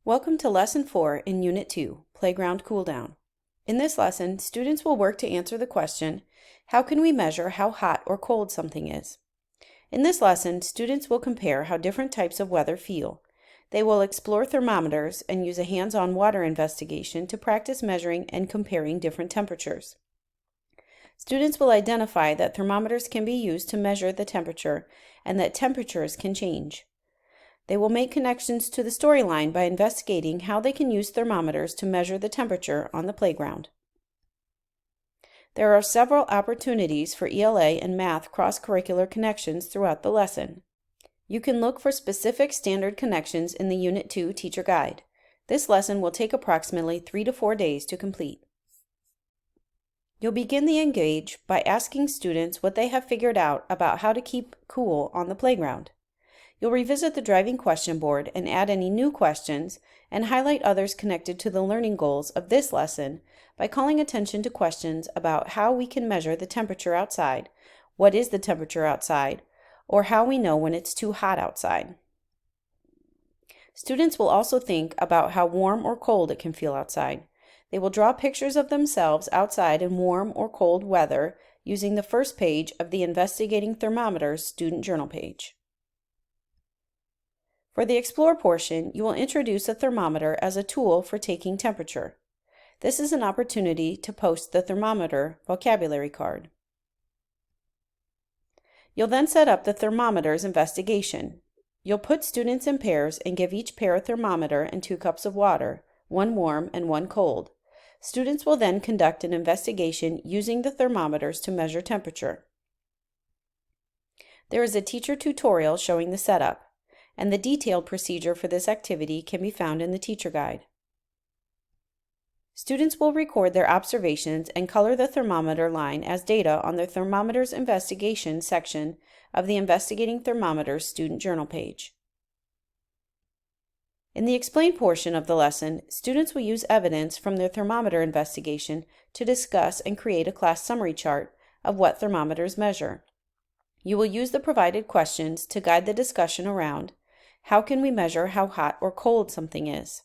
Welcome to Lesson 4 in Unit 2, Playground Cooldown. In this lesson, students will work to answer the question, how can we measure how hot or cold something is? In this lesson, students will compare how different types of weather feel. They will explore thermometers and use a hands-on water investigation to practice measuring and comparing different temperatures. Students will identify that thermometers can be used to measure the temperature and that temperatures can change. They will make connections to the storyline by investigating how they can use thermometers to measure the temperature on the playground. There are several opportunities for ELA and math cross-curricular connections throughout the lesson. You can look for specific standard connections in the Unit 2 teacher guide. This lesson will take approximately 3 to 4 days to complete. You'll begin the engage by asking students what they have figured out about how to keep cool on the playground. You'll revisit the driving question board and add any new questions and highlight others connected to the learning goals of this lesson by calling attention to questions about how we can measure the temperature outside, what is the temperature outside, or how we know when it's too hot outside. Students will also think about how warm or cold it can feel outside. They will draw pictures of themselves outside in warm or cold weather using the first page of the Investigating Thermometers student journal page. For the Explore portion, you will introduce a thermometer as a tool for taking temperature. This is an opportunity to post the thermometer vocabulary card. You'll then set up the thermometer's investigation. You'll put students in pairs and give each pair a thermometer and 2 cups of water, one warm and one cold. Students will then conduct an investigation using the thermometers to measure temperature. There is a teacher tutorial showing the setup, and the detailed procedure for this activity can be found in the teacher guide. Students will record their observations and color the thermometer line as data on the Thermometers Investigation section of the Investigating Thermometers student journal page. In the Explain portion of the lesson, students will use evidence from their thermometer investigation to discuss and create a class summary chart of what thermometers measure. You will use the provided questions to guide the discussion around how can we measure how hot or cold something is?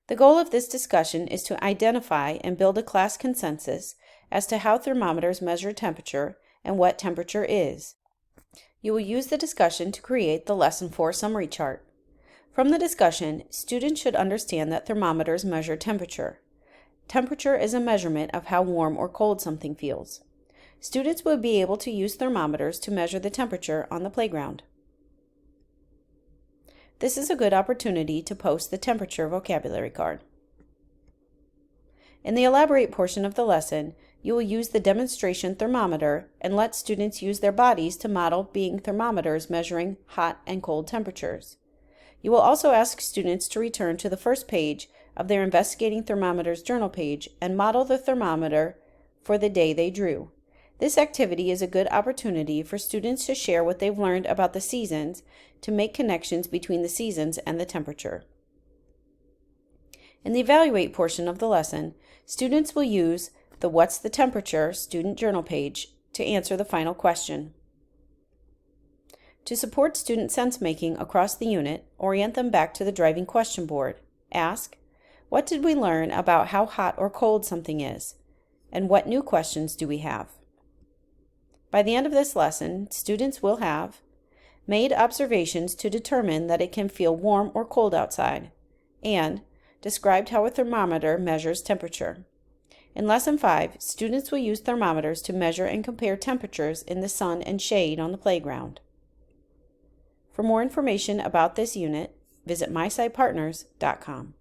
The goal of this discussion is to identify and build a class consensus as to how thermometers measure temperature and what temperature is. You will use the discussion to create the Lesson 4 summary chart. From the discussion, students should understand that thermometers measure temperature. Temperature is a measurement of how warm or cold something feels. Students will be able to use thermometers to measure the temperature on the playground. This is a good opportunity to post the temperature vocabulary card. In the Elaborate portion of the lesson, you will use the demonstration thermometer and let students use their bodies to model being thermometers measuring hot and cold temperatures. You will also ask students to return to the first page of their Investigating Thermometers journal page and model the thermometer for the day they drew. This activity is a good opportunity for students to share what they've learned about the seasons to make connections between the seasons and the temperature. In the Evaluate portion of the lesson, students will use the What's the Temperature student journal page to answer the final question. To support student sense-making across the unit, orient them back to the driving question board. Ask, what did we learn about how hot or cold something is? And what new questions do we have? By the end of this lesson, students will have made observations to determine that it can feel warm or cold outside, and described how a thermometer measures temperature. In Lesson 5, students will use thermometers to measure and compare temperatures in the sun and shade on the playground. For more information about this unit, visit mysitepartners.com.